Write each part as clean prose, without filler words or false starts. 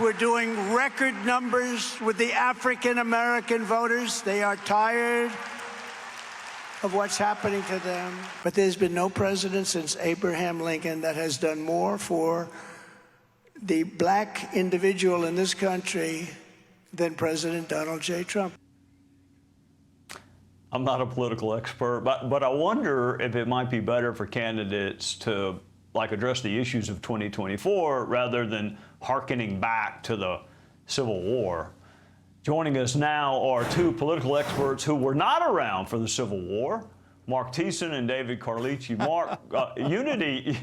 we're doing record numbers with the African-American voters. They are tired of what's happening to them. But there's been no president since Abraham Lincoln that has done more for the black individual in this country than President Donald J. Trump. I'm not a political expert, but I wonder if it might be better for candidates to address the issues of 2024 rather than hearkening back to the Civil War. Joining us now are two political experts who were not around for the Civil War, Marc Thiessen and David Carlucci. Marc, unity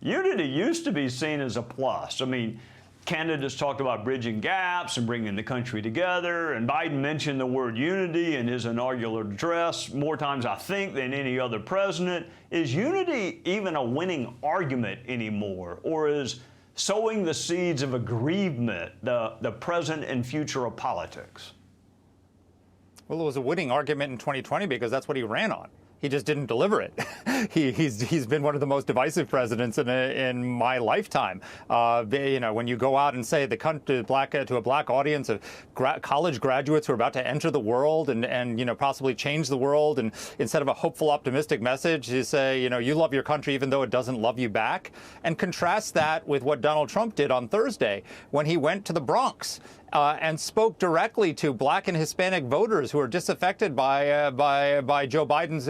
used to be seen as a plus. I mean, candidates talked about bridging gaps and bringing the country together, and Biden mentioned the word unity in his inaugural address more times, I think, than any other president. Is unity even a winning argument anymore, or is sowing the seeds of aggrievement the present and future of politics? Well, it was a winning argument in 2020 because that's what he ran on. He just didn't deliver it. He's been one of the most divisive presidents in my lifetime. When you go out and say to a black audience of college graduates who are about to enter the world and possibly change the world, and instead of a hopeful, optimistic message, you say you love your country even though it doesn't love you back, and contrast that with what Donald Trump did on Thursday when he went to the Bronx and spoke directly to black and Hispanic voters who are disaffected by Joe Biden's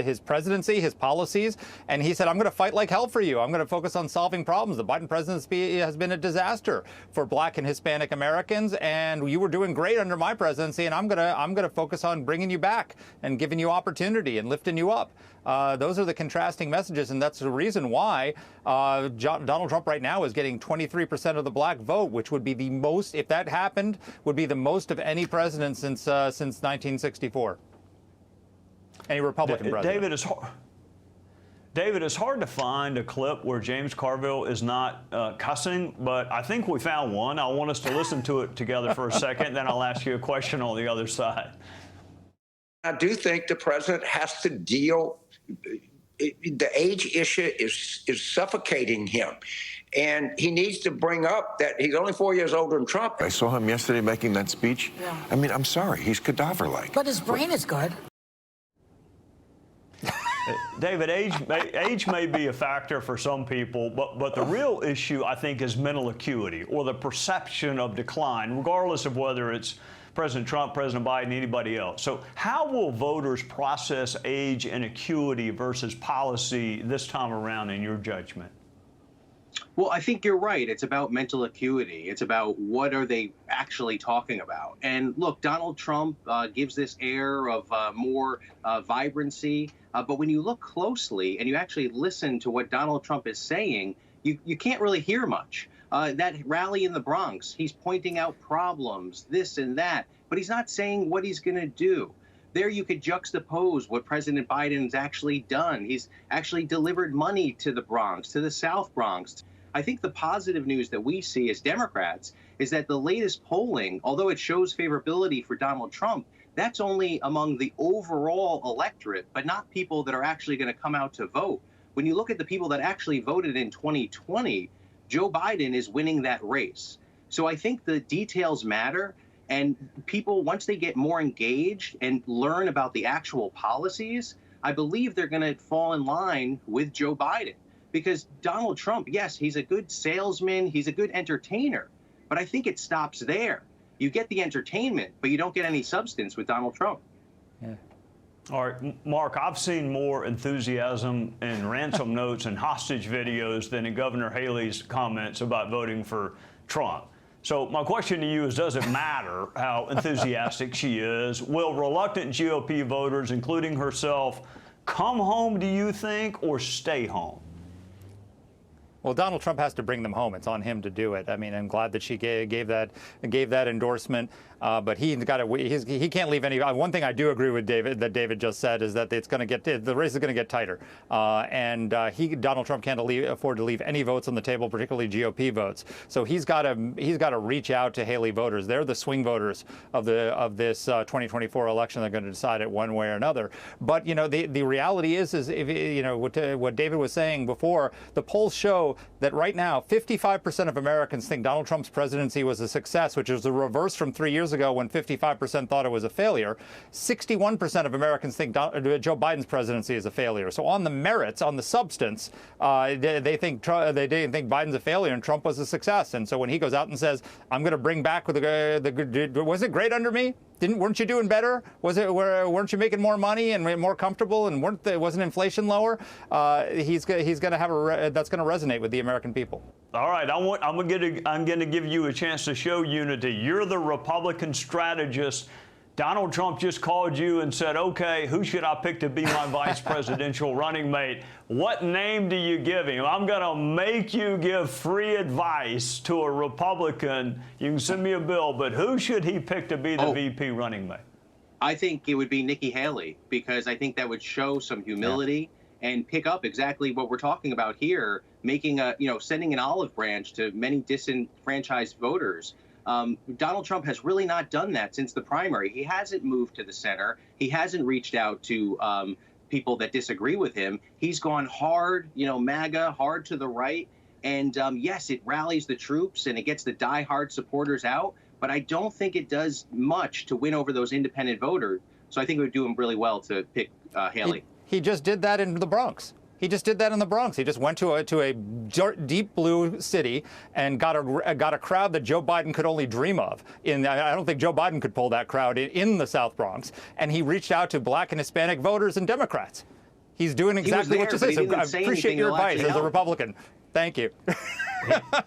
his presidency, his policies, and he said, "I'm going to fight like hell for you. I'm going to focus on solving problems. The Biden presidency has been a disaster for black and Hispanic Americans, and you were doing great under my presidency, and I'm going to focus on bringing you back and giving you opportunity and lifting you up." Those are the contrasting messages, and that's the reason why Donald Trump right now is getting 23% of the black vote, which would be the most, if that happened, would be the most of any president since 1964. Any Republican president. David, it's hard to find a clip where James Carville is not cussing, but I think we found one. I want us to listen to it together for a second, then I'll ask you a question on the other side. I do think the president has to deal. The age issue is suffocating him, and he needs to bring up that he's only 4 years older than Trump. I saw him yesterday making that speech. Yeah. I mean, I'm sorry, he's cadaver-like. But his brain is good. David, age may be a factor for some people, but the real issue, I think, is mental acuity, or the perception of decline, regardless of whether it's President Trump, President Biden, anybody else. So how will voters process age and acuity versus policy this time around, in your judgment? Well, I think you're right. It's about mental acuity. It's about what are they actually talking about. And look, Donald Trump gives this air of more vibrancy. But when you look closely and you actually listen to what Donald Trump is saying, you can't really hear much. That rally in the Bronx, he's pointing out problems, this and that, but he's not saying what he's going to do. There you could juxtapose what President Biden's actually done. He's actually delivered money to the Bronx, to the South Bronx. I think the positive news that we see as Democrats is that the latest polling, although it shows favorability for Donald Trump, that's only among the overall electorate, but not people that are actually going to come out to vote. When you look at the people that actually voted in 2020, Joe Biden is winning that race. So I think the details matter, and people, once they get more engaged and learn about the actual policies, I believe they're going to fall in line with Joe Biden. Because Donald Trump, yes, he's a good salesman, he's a good entertainer, but I think it stops there. You get the entertainment, but you don't get any substance with Donald Trump. Yeah. All right, Marc, I've seen more enthusiasm in ransom notes and hostage videos than in Governor Haley's comments about voting for Trump. So my question to you is, does it matter how enthusiastic she is? Will reluctant GOP voters, including herself, come home, do you think, or stay home? Well, Donald Trump has to bring them home. It's on him to do it. I mean, I'm glad that she gave that endorsement, but he can't leave any. One thing I do agree with David just said is that it's going to get, the race is going to get tighter, and Donald Trump can't afford to leave any votes on the table, particularly GOP votes. So he's got to reach out to Haley voters. They're the swing voters of this 2024 election. They're going to decide it one way or another. But the reality is if, what David was saying before, the polls show show that right now, 55% of Americans think Donald Trump's presidency was a success, which is the reverse from 3 years ago when 55% thought it was a failure. 61% of Americans think Joe Biden's presidency is a failure. So on the merits, on the substance, they think Biden's a failure and Trump was a success. And so when he goes out and says, "I'm going to bring back was it great under me? Weren't you doing better? Weren't you making more money and more comfortable? And wasn't inflation lower?" He's going to have that's going to resonate with the American people. All right, I'm going to give you a chance to show unity. You're the Republican strategist. Donald Trump just called you and said, "Okay, who should I pick to be my vice presidential running mate?" What name do you give him? I'm going to make you give free advice to a Republican. You can send me a bill, but who should he pick to be the VP running mate? I think it would be Nikki Haley, because I think that would show some humility and pick up exactly what we're talking about here, making sending an olive branch to many disenfranchised voters. Donald Trump has really not done that since the primary. He hasn't moved to the center. He hasn't reached out to people that disagree with him. He's gone hard, MAGA, hard to the right. And yes, it rallies the troops and it gets the diehard supporters out. But I don't think it does much to win over those independent voters. So I think it would do him really well to pick Haley. He just did that in the Bronx. He just did that in the Bronx. He just went to a deep blue city and got a crowd that Joe Biden could only dream of. I don't think Joe Biden could pull that crowd in the South Bronx. And he reached out to Black and Hispanic voters and Democrats. He's doing exactly what you say. So I appreciate your advice as a Republican. Thank you.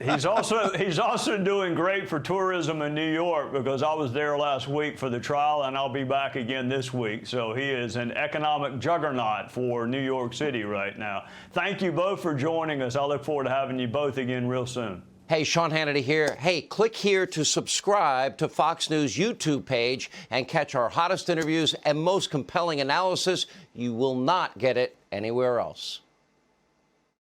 He's also doing great for tourism in New York, because I was there last week for the trial and I'll be back again this week. So he is an economic juggernaut for New York City right now. Thank you both for joining us. I look forward to having you both again real soon. Hey, Sean Hannity here. Hey, click here to subscribe to Fox News YouTube page and catch our hottest interviews and most compelling analysis. You will not get it anywhere else.